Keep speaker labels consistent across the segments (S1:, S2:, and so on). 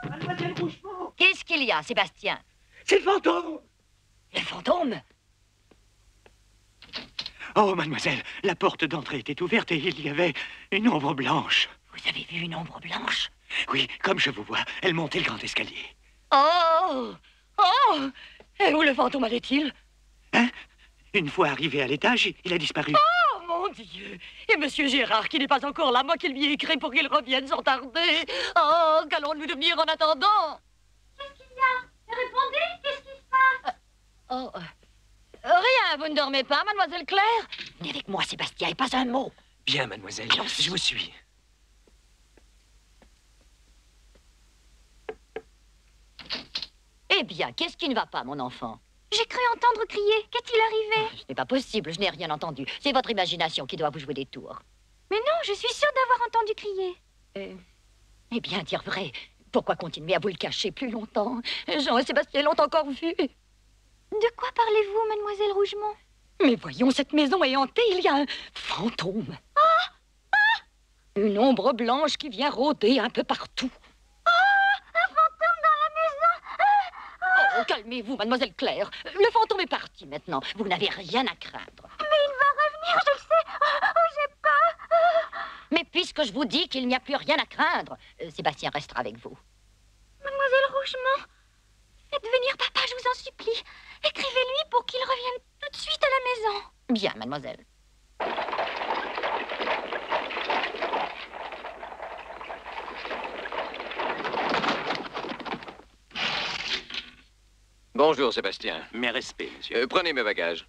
S1: Mademoiselle Rougemont!
S2: Qu'est-ce qu'il y a, Sébastien?
S1: C'est le fantôme!
S2: Le fantôme?
S1: Oh, mademoiselle, la porte d'entrée était ouverte et il y avait une ombre blanche.
S2: Vous avez vu une ombre blanche?
S1: Oui, comme je vous vois, elle montait le grand escalier.
S2: Oh! Oh! Et où le fantôme allait-il?
S1: Hein? Une fois arrivé à l'étage, il a disparu.
S2: Oh, mon Dieu! Et Monsieur Gérard, qui n'est pas encore là, moi qui lui ai écrit pour qu'il revienne sans tarder. Oh, qu'allons-nous devenir en attendant?
S3: Qu'est-ce qu'il y a? Répondez, qu'est-ce qui se passe?
S2: Rien, vous ne dormez pas, mademoiselle Claire? Venez avec moi, Sébastien, et pas un mot.
S1: Bien, mademoiselle, je vous suis.
S2: Eh bien, qu'est-ce qui ne va pas, mon enfant?
S3: J'ai cru entendre crier. Qu'est-il arrivé?
S2: Ce n'est pas possible, je n'ai rien entendu. C'est votre imagination qui doit vous jouer des tours.
S3: Mais non, je suis sûre d'avoir entendu crier.
S2: Eh bien, dire vrai, pourquoi continuer à vous le cacher plus longtemps? Jean et Sébastien l'ont encore vu.
S3: De quoi parlez-vous, mademoiselle Rougemont?
S2: Mais voyons, cette maison est hantée, il y a un fantôme. Une ombre blanche qui vient rôder un peu partout.
S3: Un fantôme dans la maison!
S2: Oh, calmez-vous, mademoiselle Claire. Le fantôme est parti maintenant. Vous n'avez rien à craindre.
S3: Mais il va revenir, je le sais. Oh, j'ai peur.
S2: Mais puisque je vous dis qu'il n'y a plus rien à craindre, Sébastien restera avec vous.
S3: Mademoiselle Rougemont, faites venir papa, je vous en supplie. Écrivez-lui pour qu'il revienne tout de suite à la maison.
S2: Bien, mademoiselle.
S4: Bonjour, Sébastien.
S1: Mes respects, monsieur.
S4: Prenez mes bagages.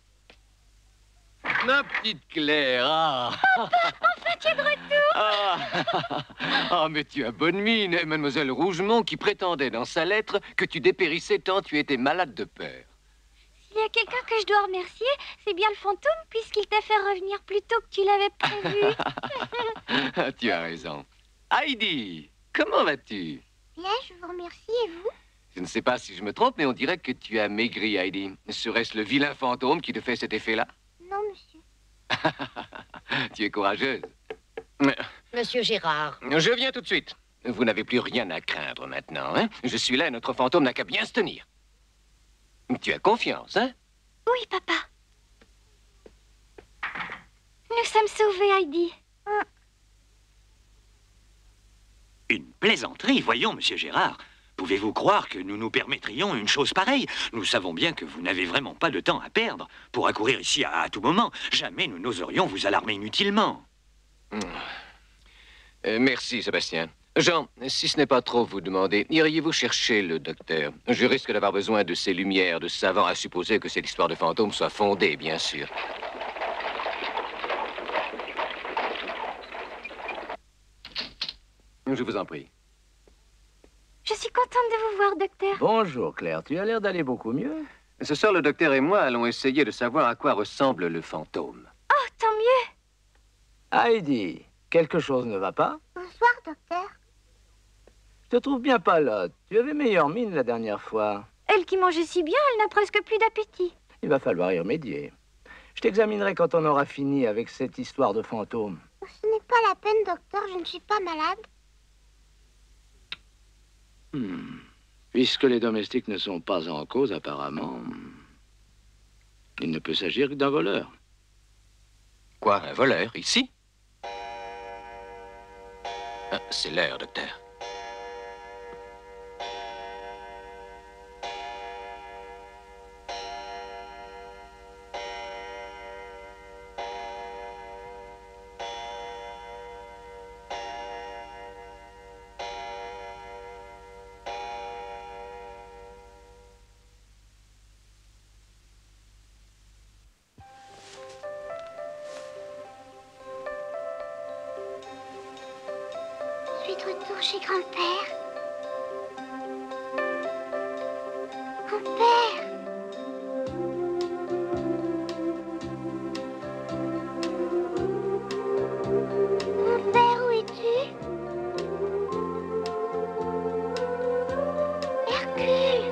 S4: Ma petite Claire,
S3: Enfin, tu es de retour.
S4: Ah, mais tu as bonne mine, mademoiselle Rougemont, qui prétendait dans sa lettre que tu dépérissais tant tu étais malade de peur.
S3: S'il y a quelqu'un que je dois remercier, c'est bien le fantôme, puisqu'il t'a fait revenir plus tôt que tu l'avais prévu.
S4: Tu as raison. Heidi, comment vas-tu?
S3: Bien, je vous remercie, et vous?
S4: Je ne sais pas si je me trompe, mais on dirait que tu as maigri, Heidi. Serait-ce le vilain fantôme qui te fait cet effet-là?
S3: Non, monsieur.
S4: Tu es courageuse.
S2: Monsieur Gérard.
S4: Je viens tout de suite. Vous n'avez plus rien à craindre maintenant, hein? Je suis là et notre fantôme n'a qu'à bien se tenir. Tu as confiance, hein?
S3: Oui, papa. Nous sommes sauvés, Heidi.
S1: Une plaisanterie, voyons, monsieur Gérard. Pouvez-vous croire que nous nous permettrions une chose pareille? Nous savons bien que vous n'avez vraiment pas de temps à perdre pour accourir ici à tout moment. Jamais nous n'oserions vous alarmer inutilement.
S4: Merci, Sébastien. Jean, si ce n'est pas trop vous demander, iriez-vous chercher le docteur? Je risque d'avoir besoin de ces lumières de savant, à supposer que cette histoire de fantôme soit fondée, bien sûr. Je vous en prie.
S3: Je suis contente de vous voir, docteur.
S5: Bonjour, Claire. Tu as l'air d'aller beaucoup mieux.
S4: Ce soir, le docteur et moi allons essayer de savoir à quoi ressemble le fantôme.
S3: Oh, tant mieux.
S5: Heidi, quelque chose ne va pas?
S3: Bonsoir, docteur.
S5: Je te trouve bien palote. Tu avais meilleure mine la dernière fois.
S3: Elle qui mangeait si bien, elle n'a presque plus d'appétit.
S5: Il va falloir y remédier. Je t'examinerai quand on aura fini avec cette histoire de fantôme.
S3: Ce n'est pas la peine, docteur, je ne suis pas malade.
S5: Puisque les domestiques ne sont pas en cause, apparemment, il ne peut s'agir que d'un voleur.
S4: Quoi, un voleur, ici? Ah, c'est l'heure, docteur.
S3: Je suis de retour chez grand-père. Grand-père! Grand-père, où es-tu? Hercule!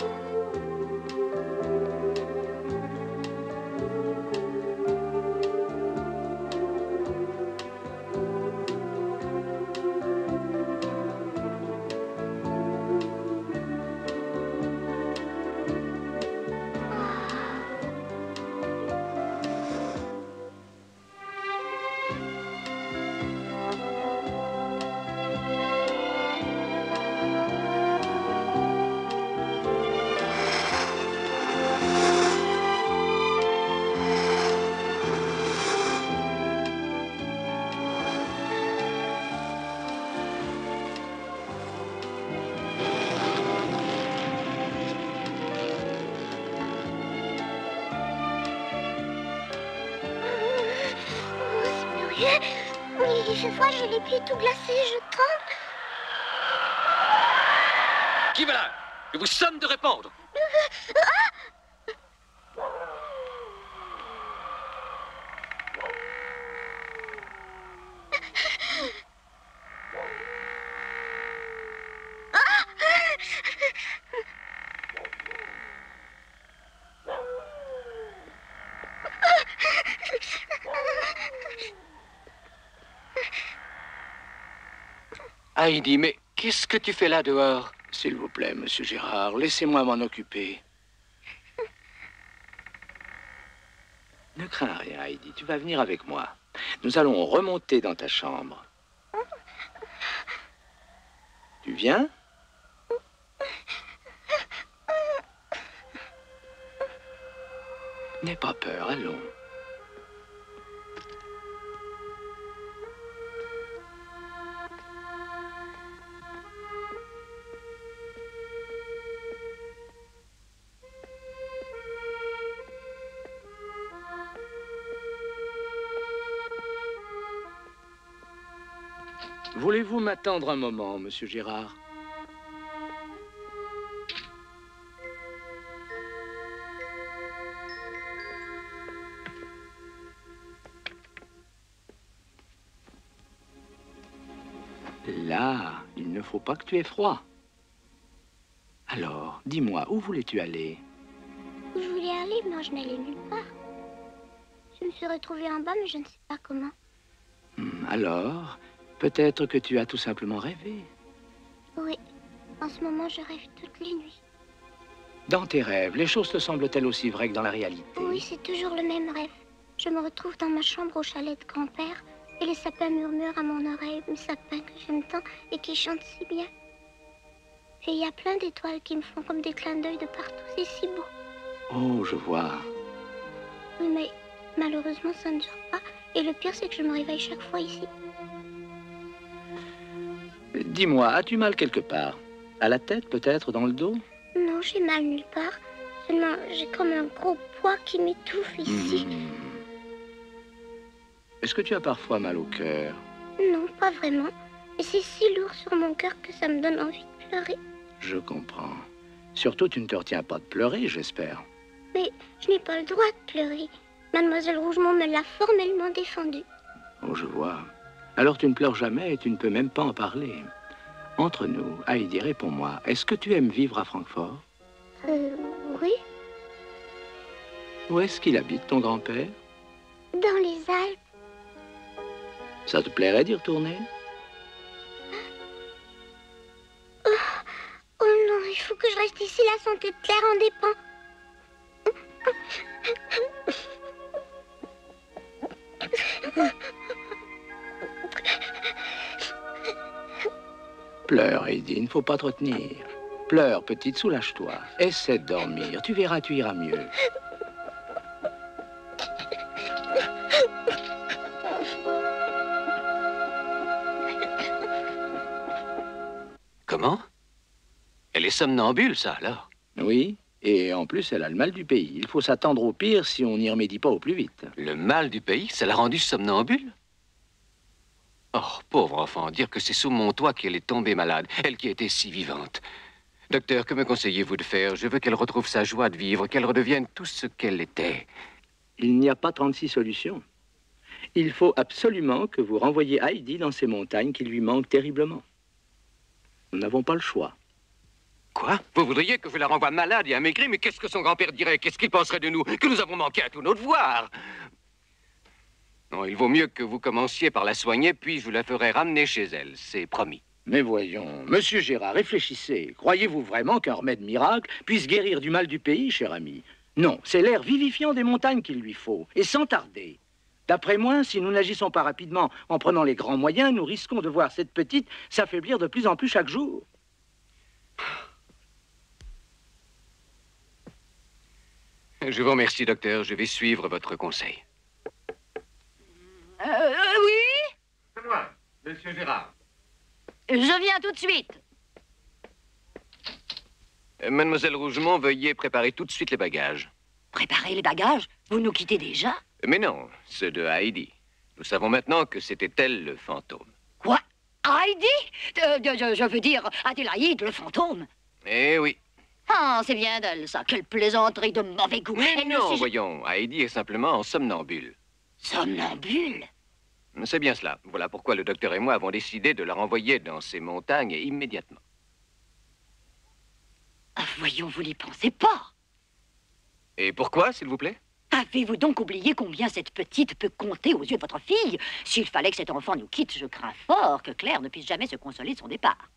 S3: Oui, il fait froid, j'ai les pieds tout glacés, je tremble.
S4: Qui va là? Je vous somme de répondre. Heidi, mais qu'est-ce que tu fais là dehors?
S5: S'il vous plaît, monsieur Gérard, laissez-moi m'en occuper. Ne crains rien, Heidi. Tu vas venir avec moi. Nous allons remonter dans ta chambre. Tu viens? N'aie pas peur, allons. Voulez-vous m'attendre un moment, monsieur Gérard? Là, il ne faut pas que tu aies froid. Alors, dis-moi, où voulais-tu aller?
S3: Où je voulais aller, moi je n'allais nulle part. Je me suis retrouvée en bas, mais je ne sais pas comment.
S5: Alors, peut-être que tu as tout simplement rêvé.
S3: Oui, en ce moment je rêve toutes les nuits.
S5: Dans tes rêves, les choses te semblent-elles aussi vraies que dans la réalité?
S3: Oui, c'est toujours le même rêve. Je me retrouve dans ma chambre au chalet de grand-père et les sapins murmurent à mon oreille, mes sapins que j'aime tant et qui chantent si bien. Et il y a plein d'étoiles qui me font comme des clins d'œil de partout, c'est si beau.
S5: Oh, je vois.
S3: Oui, mais malheureusement ça ne dure pas. Et le pire, c'est que je me réveille chaque fois ici.
S5: Dis-moi, as-tu mal quelque part? À la tête, peut-être, dans le dos?
S3: Non, j'ai mal nulle part. Seulement, j'ai comme un gros poids qui m'étouffe ici.
S5: Est-ce que tu as parfois mal au cœur?
S3: Non, pas vraiment. Mais c'est si lourd sur mon cœur que ça me donne envie de pleurer.
S5: Je comprends. Surtout, tu ne te retiens pas de pleurer, j'espère.
S3: Mais je n'ai pas le droit de pleurer. Mademoiselle Rougemont me l'a formellement défendu.
S5: Oh, je vois. Alors tu ne pleures jamais et tu ne peux même pas en parler. Entre nous, Heidi, réponds-moi. Est-ce que tu aimes vivre à Francfort?
S3: Oui,
S5: Où est-ce qu'il habite, ton grand-père?
S3: dans les Alpes.
S5: Ça te plairait d'y retourner?
S3: Oh non, il faut que je reste ici, la santé de Claire en dépend.
S5: Pleure, Heidi, il ne faut pas te retenir. Pleure, petite, soulage-toi. Essaie de dormir, tu verras, tu iras mieux.
S4: Comment? Elle est somnambule, ça, alors?
S5: Oui, et en plus, elle a le mal du pays. Il faut s'attendre au pire si on n'y remédie pas au plus vite.
S4: Le mal du pays, ça l'a rendue somnambule? Oh, pauvre enfant, dire que c'est sous mon toit qu'elle est tombée malade, elle qui était si vivante. Docteur, que me conseillez-vous de faire? Je veux qu'elle retrouve sa joie de vivre, qu'elle redevienne tout ce qu'elle était.
S5: Il n'y a pas 36 solutions. Il faut absolument que vous renvoyiez Heidi dans ces montagnes qui lui manquent terriblement. Nous n'avons pas le choix.
S4: Quoi? Vous voudriez que je la renvoie malade et amaigrie, mais qu'est-ce que son grand-père dirait? Qu'est-ce qu'il penserait de nous? Que nous avons manqué à tous nos devoirs? Non, il vaut mieux que vous commenciez par la soigner, puis je vous la ferai ramener chez elle, c'est promis.
S5: Mais voyons, monsieur Gérard, réfléchissez. Croyez-vous vraiment qu'un remède miracle puisse guérir du mal du pays, cher ami? Non, c'est l'air vivifiant des montagnes qu'il lui faut, et sans tarder. D'après moi, si nous n'agissons pas rapidement en prenant les grands moyens, nous risquons de voir cette petite s'affaiblir de plus en plus chaque jour.
S4: Je vous remercie, docteur. Je vais suivre votre conseil.
S2: Oui?
S6: C'est moi, monsieur Gérard.
S2: Je viens tout de suite.
S4: Mademoiselle Rougemont, veuillez préparer tout de suite les bagages.
S2: Préparez les bagages? Vous nous quittez déjà?
S4: Mais non, ceux de Heidi. Nous savons maintenant que c'était elle le fantôme.
S2: Quoi? Heidi? Je veux dire, Adélaïde, le fantôme.
S4: Eh oui.
S2: Ah, c'est bien d'elle, ça. Quelle plaisanterie de mauvais goût.
S4: Mais
S2: Elle ne
S4: non,
S2: sait-
S4: voyons, Heidi est simplement en somnambule.
S2: Somnambule?
S4: C'est bien cela. Voilà pourquoi le docteur et moi avons décidé de la renvoyer dans ces montagnes immédiatement.
S2: Ah, voyons, vous n'y pensez pas.
S4: Et pourquoi, s'il vous plaît?
S2: Avez-vous donc oublié combien cette petite peut compter aux yeux de votre fille? S'il fallait que cet enfant nous quitte, je crains fort que Claire ne puisse jamais se consoler de son départ.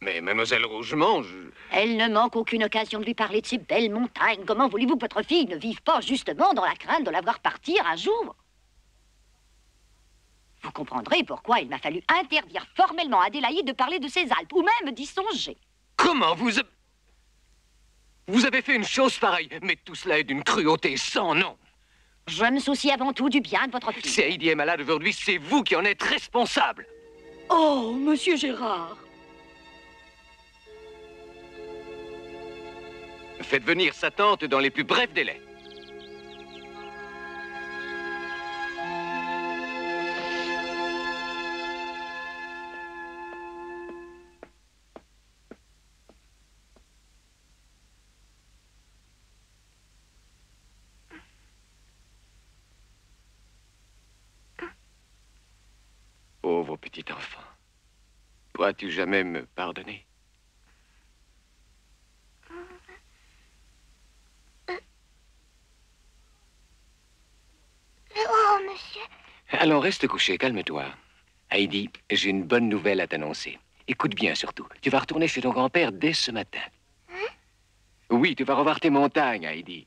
S4: Mais mademoiselle Rougemont,
S2: Elle ne manque aucune occasion de lui parler de ces belles montagnes. Comment voulez-vous que votre fille ne vive pas justement dans la crainte de la voir partir un jour? Vous comprendrez pourquoi il m'a fallu interdire formellement à Adélaïde de parler de ces Alpes, ou même d'y songer.
S4: Comment vous... Vous avez fait une chose pareille, mais tout cela est d'une cruauté sans nom.
S2: Je me soucie avant tout du bien de votre fille.
S4: Si Heidi est malade aujourd'hui, c'est vous qui en êtes responsable.
S2: Oh, monsieur Gérard.
S4: Faites venir sa tante dans les plus brefs délais. Pauvre petit enfant. Pourras-tu jamais me pardonner?
S3: Oh, monsieur.
S4: Allons, reste couché, calme-toi. Heidi, j'ai une bonne nouvelle à t'annoncer. Écoute bien surtout. Tu vas retourner chez ton grand-père dès ce matin.
S3: Hein?
S4: Oui, tu vas revoir tes montagnes, Heidi.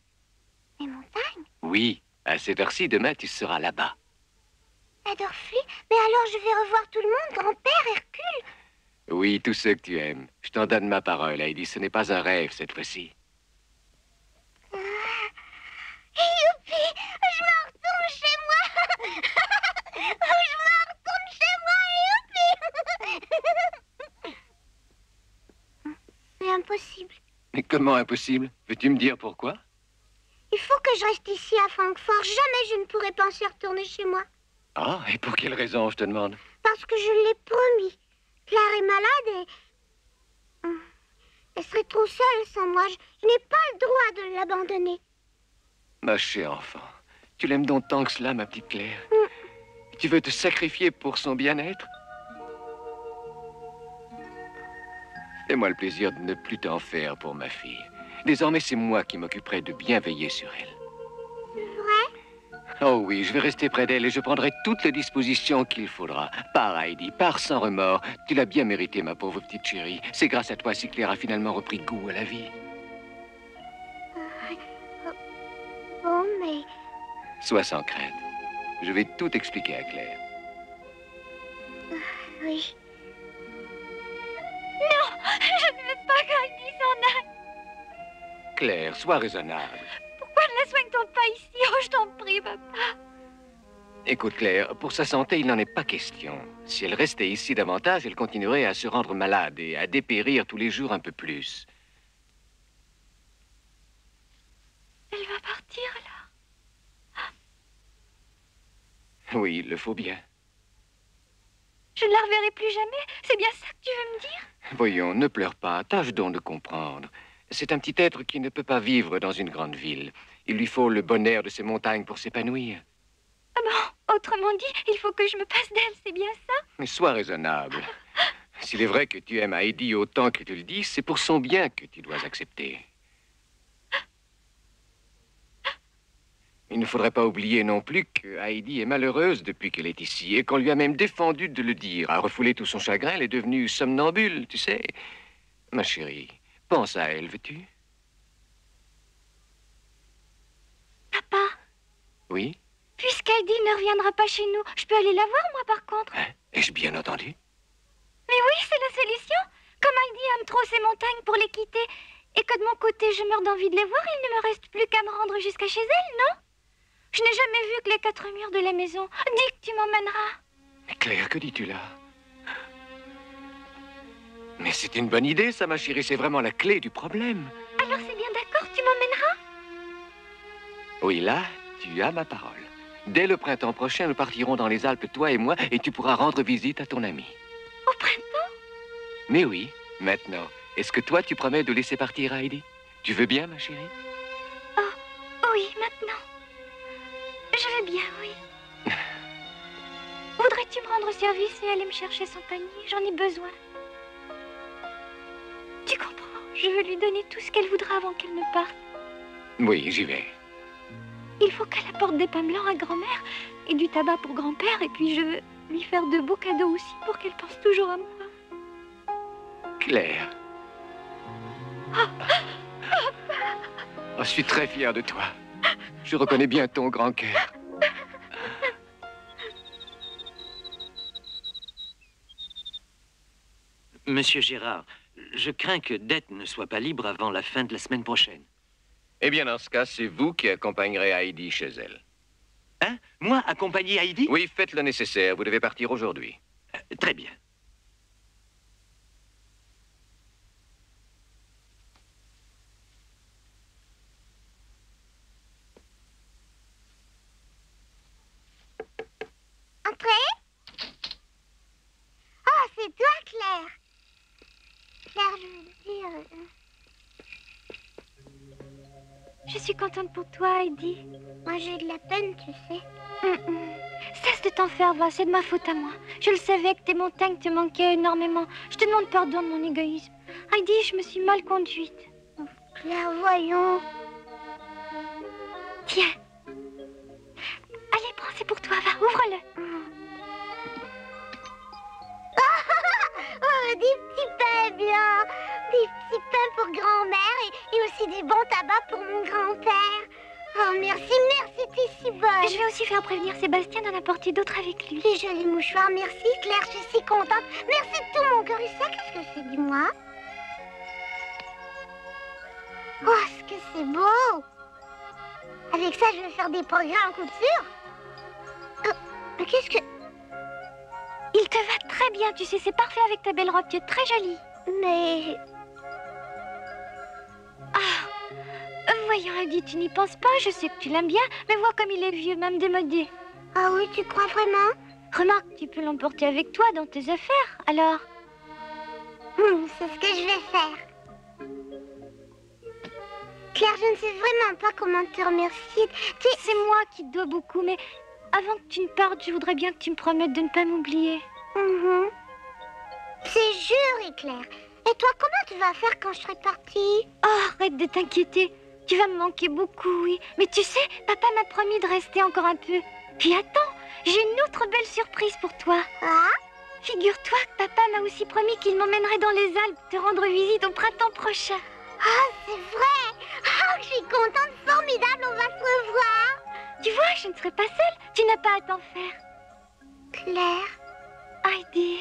S3: Les montagnes?
S4: Oui, à cette heure-ci, demain, tu seras là-bas.
S3: À Dorfli? Mais alors je vais revoir tout le monde, grand-père, Hercule.
S4: Oui, tous ceux que tu aimes. Je t'en donne ma parole, Heidi. Ce n'est pas un rêve, cette fois-ci.
S3: Youpi! Je me retourne chez moi! Je me retourne chez moi, youpi! C'est impossible.
S4: Mais comment impossible? Veux-tu me dire pourquoi?
S3: Il faut que je reste ici à Francfort. Jamais je ne pourrai penser à retourner chez moi.
S4: Ah, et pour quelle raison, je te demande?
S3: Parce que je l'ai promis. Claire est malade et... Elle serait trop seule sans moi. Je n'ai pas le droit de l'abandonner.
S4: Ma chère enfant, tu l'aimes donc tant que cela, ma petite Claire? Tu veux te sacrifier pour son bien-être? Fais-moi le plaisir de ne plus t'en faire pour ma fille. Désormais, c'est moi qui m'occuperai de bien veiller sur elle.
S3: Vrai?
S4: Oh oui, je vais rester près d'elle et je prendrai toutes les dispositions qu'il faudra. Pars, Heidi, pars sans remords. Tu l'as bien mérité, ma pauvre petite chérie. C'est grâce à toi si Claire a finalement repris goût à la vie.
S3: Oh, mais...
S4: Sois sans crainte. Je vais tout expliquer à Claire.
S3: Oui.
S2: Non, je ne veux pas qu'Heidi s'en aille.
S4: Claire, sois raisonnable.
S2: Pourquoi ne la soigne-t-on pas ici? Oh, je t'en prie, papa.
S4: Écoute, Claire, pour sa santé, il n'en est pas question. Si elle restait ici davantage, elle continuerait à se rendre malade et à dépérir tous les jours un peu plus.
S2: Elle va partir, alors?
S4: Oui, il le faut bien.
S2: Je ne la reverrai plus jamais? C'est bien ça que tu veux me dire?
S4: Voyons, ne pleure pas, tâche donc de comprendre. C'est un petit être qui ne peut pas vivre dans une grande ville. Il lui faut le bon air de ces montagnes pour s'épanouir.
S2: Ah bon, autrement dit, il faut que je me passe d'elle, c'est bien ça?
S4: Mais sois raisonnable. S'il est vrai que tu aimes Heidi autant que tu le dis, c'est pour son bien que tu dois accepter. Il ne faudrait pas oublier non plus que Heidi est malheureuse depuis qu'elle est ici et qu'on lui a même défendu de le dire. À refouler tout son chagrin, elle est devenue somnambule, tu sais. Ma chérie, pense à elle, veux-tu?
S2: Papa,
S4: Oui?
S2: puisqu'Heidi ne reviendra pas chez nous, je peux aller la voir, moi, par contre?
S4: Hein? Ai-je bien entendu?
S2: Mais oui, c'est la solution. Comme Heidi aime trop ces montagnes pour les quitter, et que de mon côté, je meurs d'envie de les voir, il ne me reste plus qu'à me rendre jusqu'à chez elle, non? Je n'ai jamais vu que les 4 murs de la maison. Dis que tu m'emmèneras.
S4: Mais Claire, que dis-tu là? Mais c'est une bonne idée, ça, ma chérie. C'est vraiment la clé du problème.
S2: Alors c'est bien d'accord, tu m'emmèneras?
S4: Oui, là, tu as ma parole. Dès le printemps prochain, nous partirons dans les Alpes, toi et moi, et tu pourras rendre visite à ton ami.
S2: Au printemps?
S4: Mais oui, maintenant. Est-ce que toi, tu promets de laisser partir Heidi? Tu veux bien, ma chérie?
S2: Oh, oui, maintenant. Je veux bien, oui. Voudrais-tu me rendre service et aller me chercher son panier? J'en ai besoin. Tu comprends? Je veux lui donner tout ce qu'elle voudra avant qu'elle ne parte.
S4: Oui, j'y vais.
S2: Il faut qu'elle apporte des pains blancs à grand-mère et du tabac pour grand-père. Et puis je veux lui faire de beaux cadeaux aussi pour qu'elle pense toujours à moi.
S4: Claire. Oh, je suis très fier de toi. Je reconnais bien ton grand cœur.
S1: Monsieur Gérard, je crains que Dette ne soit pas libre avant la fin de la semaine prochaine.
S4: Eh bien, dans ce cas, c'est vous qui accompagnerez Heidi chez elle.
S1: Hein? Moi, accompagner Heidi?
S4: Oui, faites le nécessaire. Vous devez partir aujourd'hui.
S1: Très bien.
S3: Entrez. Oh, c'est toi, Claire. Claire, je veux dire...
S2: Je suis contente pour toi, Heidi.
S3: Moi, j'ai de la peine, tu sais.
S2: Cesse de t'en faire, va, c'est de ma faute à moi. Je le savais que tes montagnes te manquaient énormément. Je te demande pardon de mon égoïsme. Heidi, je me suis mal conduite.
S3: Claire, voyons.
S2: Tiens. Allez, prends, c'est pour toi, va, ouvre-le.
S3: Oh, des petits pains blancs. Des petits pains pour grand-mère et aussi du bon tabac pour mon grand-père. Oh, merci, merci, t'es si bonne.
S2: Je vais aussi faire prévenir Sébastien d'en apporter d'autres avec lui.
S3: Les jolis mouchoirs, merci, Claire, je suis si contente. Merci de tout mon cœur. Et ça, qu'est-ce que c'est, dis-moi? Oh, ce que c'est beau. Avec ça, je vais faire des progrès en couture. Mais qu'est-ce que...
S2: Il te va très bien, tu sais, c'est parfait avec ta belle robe, tu es très jolie.
S3: Mais...
S2: Voyons, Heidi, tu n'y penses pas, je sais que tu l'aimes bien, mais vois comme il est vieux, même démodé.
S3: Ah oui, tu crois vraiment?
S2: Remarque, tu peux l'emporter avec toi dans tes affaires, alors...
S3: C'est ce que je vais faire. Claire, je ne sais vraiment pas comment te remercier.
S2: C'est moi qui te dois beaucoup, mais avant que tu ne partes, je voudrais bien que tu me promettes de ne pas m'oublier.
S3: C'est juré, Claire. Et toi, comment tu vas faire quand je serai partie?
S2: Oh, arrête de t'inquiéter. Tu vas me manquer beaucoup, oui. Mais tu sais, papa m'a promis de rester encore un peu. Puis attends, j'ai une autre belle surprise pour toi.
S3: Ah?
S2: Figure-toi que papa m'a aussi promis qu'il m'emmènerait dans les Alpes te rendre visite au printemps prochain.
S3: Ah, c'est vrai. Ah, je suis contente, formidable, on va se revoir.
S2: Tu vois, je ne serai pas seule. Tu n'as pas à t'en faire.
S3: Claire.
S2: Heidi.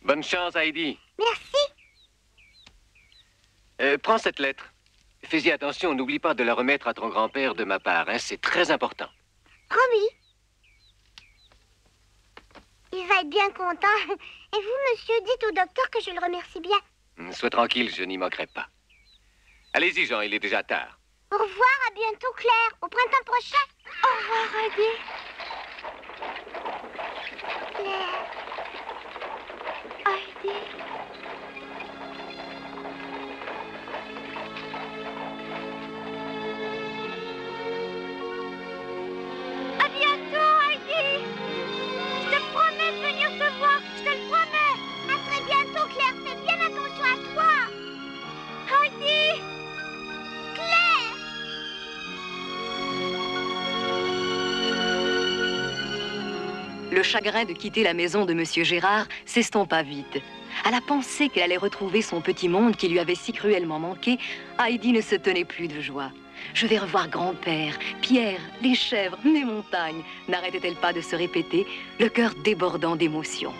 S4: Bonne chance, Heidi.
S3: Merci.
S4: Prends cette lettre. Fais-y attention, n'oublie pas de la remettre à ton grand-père de ma part, hein, c'est très important.
S3: Promis. Il va être bien content. Et vous, monsieur, dites au docteur que je le remercie bien.
S4: Sois tranquille, je n'y manquerai pas. Allez-y, Jean, il est déjà tard.
S3: Au revoir, à bientôt, Claire. Au printemps prochain.
S2: Au revoir, Heidi.
S3: Claire.
S2: Heidi. À bientôt, Heidi. Je te promets de venir te voir. Je te le promets.
S3: À très bientôt, Claire. Fais bien attention à toi.
S2: Heidi.
S3: Claire.
S7: Le chagrin de quitter la maison de Monsieur Gérard s'estompa vite. À la pensée qu'elle allait retrouver son petit monde qui lui avait si cruellement manqué, Heidi ne se tenait plus de joie. Je vais revoir grand-père, Pierre, les chèvres, mes montagnes. N'arrêtait-elle pas de se répéter, le cœur débordant d'émotion.